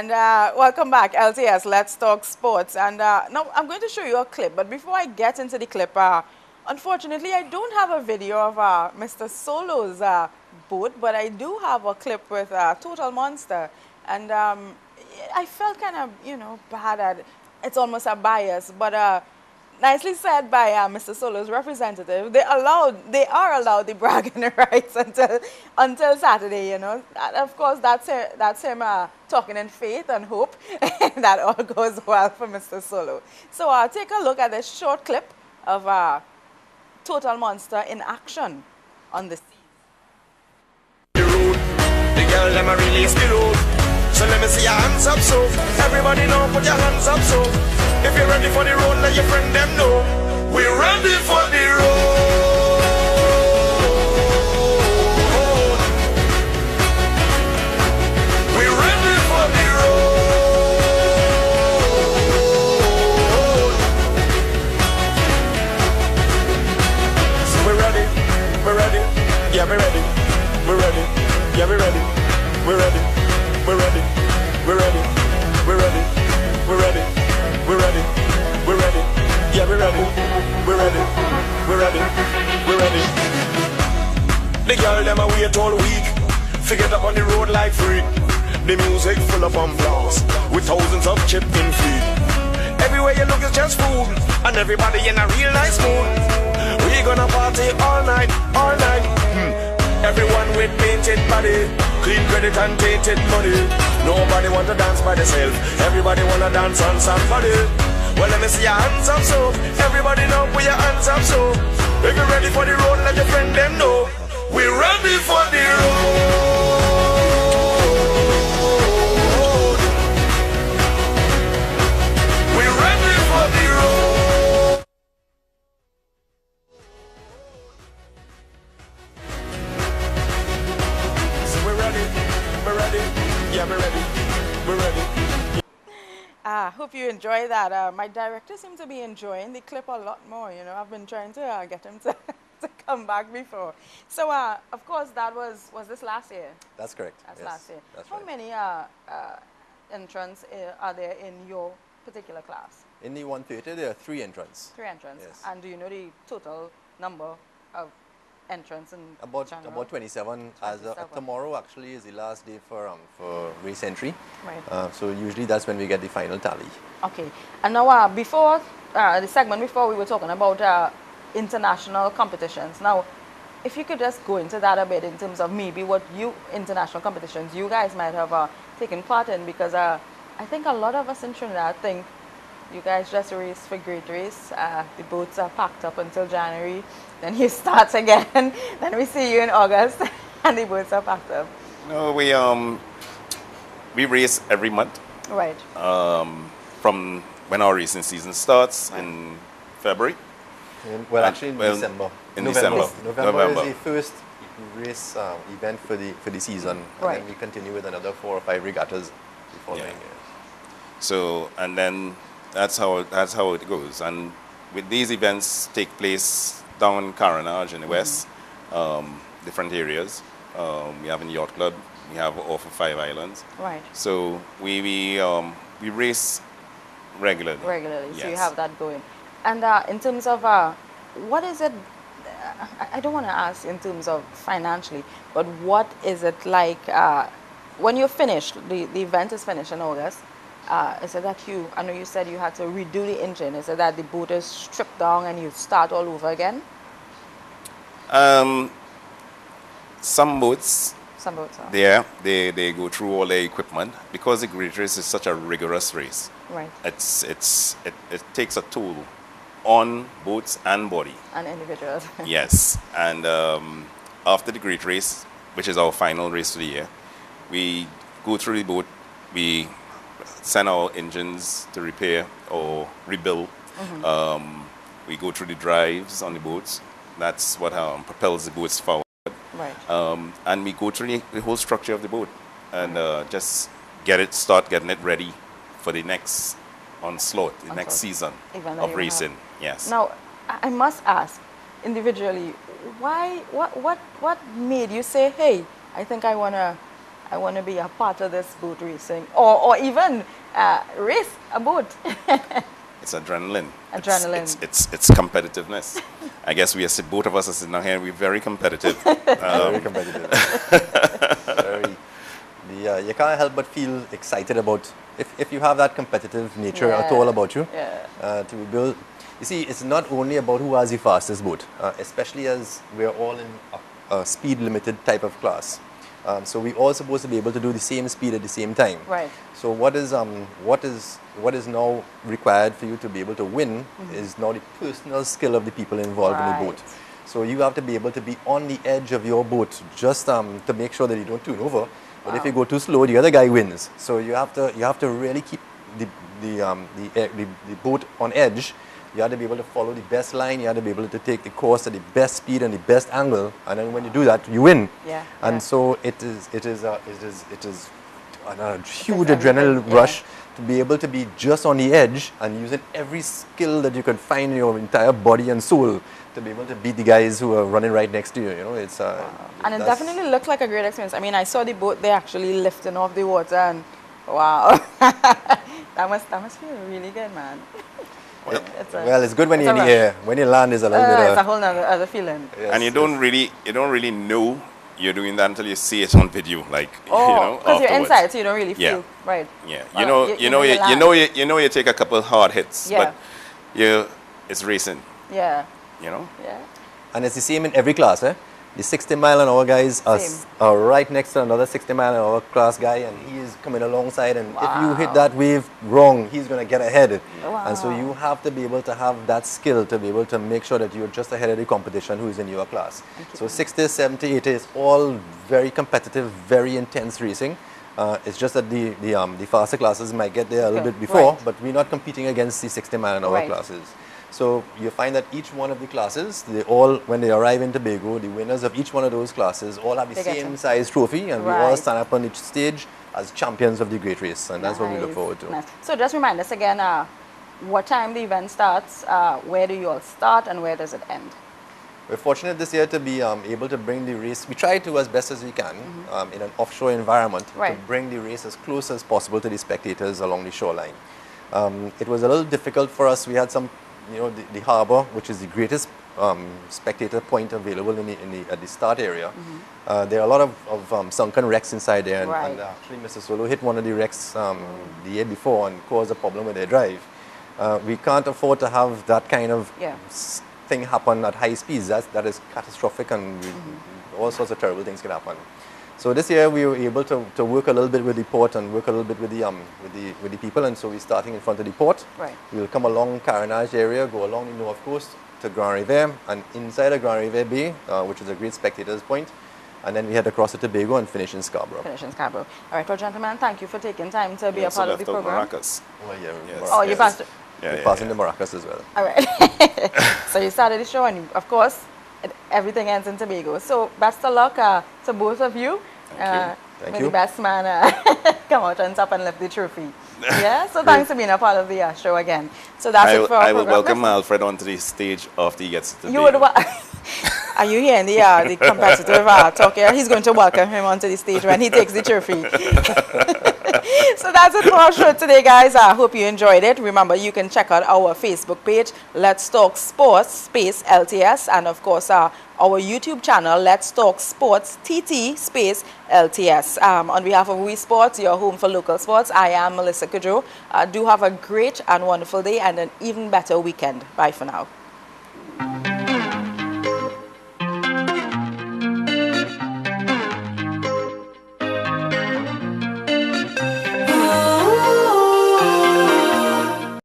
And welcome back, LTS. Let's talk sports. And now I'm going to show you a clip. But before I get into the clip, unfortunately, I don't have a video of Mr. Solo's boat, but I do have a clip with Total Monster. And I felt kind of, bad at it's almost a bias, but nicely said by Mr. Solo's representative. They are allowed the bragging rights until Saturday. And of course, that's him talking in faith and hope that all goes well for Mr. Solo. So take a look at this short clip of Total Monster in action on the sea. The road, the girl them a release the road. So let me see your hands up, so everybody know, put your hands up, so if you're ready for the road, let your friend them know. We're ready for the road. We're ready for the road. So we're ready, yeah, we're ready, yeah, we're ready, we're ready. We're ready, we're ready, we're ready, we're ready, we're ready, we're ready, yeah, we're ready, we're ready, we're ready, we're ready. The girl them a wait all week, forget up on the road like freak. The music full of blast, with thousands of chipping feet. Everywhere you look is just food, and everybody in a real nice mood. We gonna party all night, all night. Everyone with painted body, clean credit and tainted money. Nobody want to dance by themselves. Everybody wanna dance on somebody. Well, let me see your hands up, so everybody know, put your hands up, so if you're ready for the road, let your friend them know. We're ready for the road. We're ready for the road. Yeah, we're ready. We're ready. Hope you enjoy that. My director seems to be enjoying the clip a lot more. I've been trying to get him to come back before. So, of course, that was this last year? That's correct. That's yes, last year. That's How right. many entrants are there in your particular class? In the 130, there are 3 entrants. 3 entrants. Yes. And do you know the total number of entrants in About general? about 27. As 27. tomorrow actually is the last day for race entry. Right. So usually that's when we get the final tally. Okay. And now before the segment before, we were talking about international competitions. Now, if you could just go into that a bit in terms of maybe what international competitions you guys might have taken part in, because I think a lot of us in Trinidad think you guys just race for Great Race. The boats are packed up until January. Then you start again. Then we see you in August, and the boats are packed up. No, we race every month. Right. From when our racing season starts in February. Well, actually in December. In November. December. November is the first race event for the season. Right. And then we continue with another 4 or 5 regattas the following year. So, and then that's how it goes. And with these events take place down Carenage in the west, different areas. We have a yacht club. We have off of 5 islands. Right. So we race regularly. Regularly. Yes. So you have that going. And in terms of what is it? I don't want to ask in terms of financially, but what is it like when you're finished? The event is finished in August. Is it that I know you said you had to redo the engine. Is it that the boat is stripped down and you start all over again? Some boats, Some boats are. they go through all their equipment because the Great Race is such a rigorous race. Right. It takes a toll on boats and body. And individuals. Yes, and after the Great Race, which is our final race of the year, we go through the boat. We send our engines to repair or rebuild. We go through the drives on the boats. That's what propels the boats forward. Right. And we go through the whole structure of the boat and just start getting it ready for the next onslaught, the next season of racing. Yes. Now, I must ask individually, what made you say, hey, I think I I want to be a part of this boat racing, or even race a boat. It's adrenaline. Adrenaline. It's competitiveness. I guess both of us are sitting down here. We're very competitive. Very competitive. Very. You can't help but feel excited about if you have that competitive nature at all about you. To be built. You see, it's not only about who has the fastest boat, especially as we're all in a speed limited type of class. So we're all supposed to be able to do the same speed at the same time. Right. So what is now required for you to be able to win is now the personal skill of the people involved in the boat. So you have to be able to be on the edge of your boat just to make sure that you don't turn over. But if you go too slow, the other guy wins. So you have to really keep the boat on edge. You have to be able to follow the best line. You have to be able to take the course at the best speed and the best angle. And then when you do that, you win. Yeah. And so it is a huge adrenaline rush to be able to be just on the edge and using every skill that you could find in your entire body and soul to be able to beat the guys who are running right next to you. You know, it's and it definitely looks like a great experience. I mean, I saw the boat there actually lifting off the water, and wow, that must feel really good, man. It's good when you're in the air. When you land, is a little bit. It's a whole other feeling. Yes, and you don't really know you're doing that until you see it on video, like because you're inside, so you don't really feel right. Yeah, you know you take a couple hard hits, but it's racing. Yeah. Yeah. And it's the same in every class, eh? The 60-mile-an-hour guys are right next to another 60-mile-an-hour class guy, and he is coming alongside, and if you hit that wave wrong, he's going to get ahead. Wow. And so you have to be able to have that skill to be able to make sure that you're just ahead of the competition who is in your class. So 60, 70, 80 is all very competitive, very intense racing. It's just that the faster classes might get there a little bit before, but we're not competing against the 60-mile-an-hour classes. So you find that each one of the classes, when they arrive in Tobago, the winners of each one of those classes all have the same size trophy, and we all stand up on each stage as champions of the great race, and that's what we look forward to. Nice. So just remind us again, what time the event starts, where do you all start, and where does it end? We're fortunate this year to be able to bring the race, we try to as best as we can, in an offshore environment, to bring the race as close as possible to the spectators along the shoreline. It was a little difficult for us. We had some the harbour, which is the greatest spectator point available at the start area. There are a lot of sunken wrecks inside there, and actually Mr. Solo hit one of the wrecks the year before and caused a problem with their drive. We can't afford to have that kind of thing happen at high speeds. That is catastrophic, and all sorts of terrible things can happen. So this year we were able to work a little bit with the port and work a little bit with the people, and so we're starting in front of the port. We'll come along Carenage area, go along the north coast to Grand Riviere, and inside of Grand Riviere Bay, which is a great spectators point, and then we head across to Tobago and finish in Scarborough. All right, well, gentlemen, thank you for taking time to be a part of the program. Maracas. Oh, you passed it. We're passing the maracas as well. All right. So you started the show, and of course, everything ends in Tobago. So best of luck to both of you. Thank you. May the best man come out on top and lift the trophy. Yeah, so thanks for being a part of the show again. So that's it for our I will program. welcome Alfred onto the stage after he gets to the You would Are you hearing the competitive talk here? He's going to welcome him onto the stage when he takes the trophy. So that's it for our show today, guys. I hope you enjoyed it. Remember, you can check out our Facebook page, Let's Talk Sports space LTS, and of course our YouTube channel, Let's Talk Sports TT space LTS. On behalf of We Sports, your home for local sports, I am Melissa Kudrow. Do have a great and wonderful day and an even better weekend. Bye for now.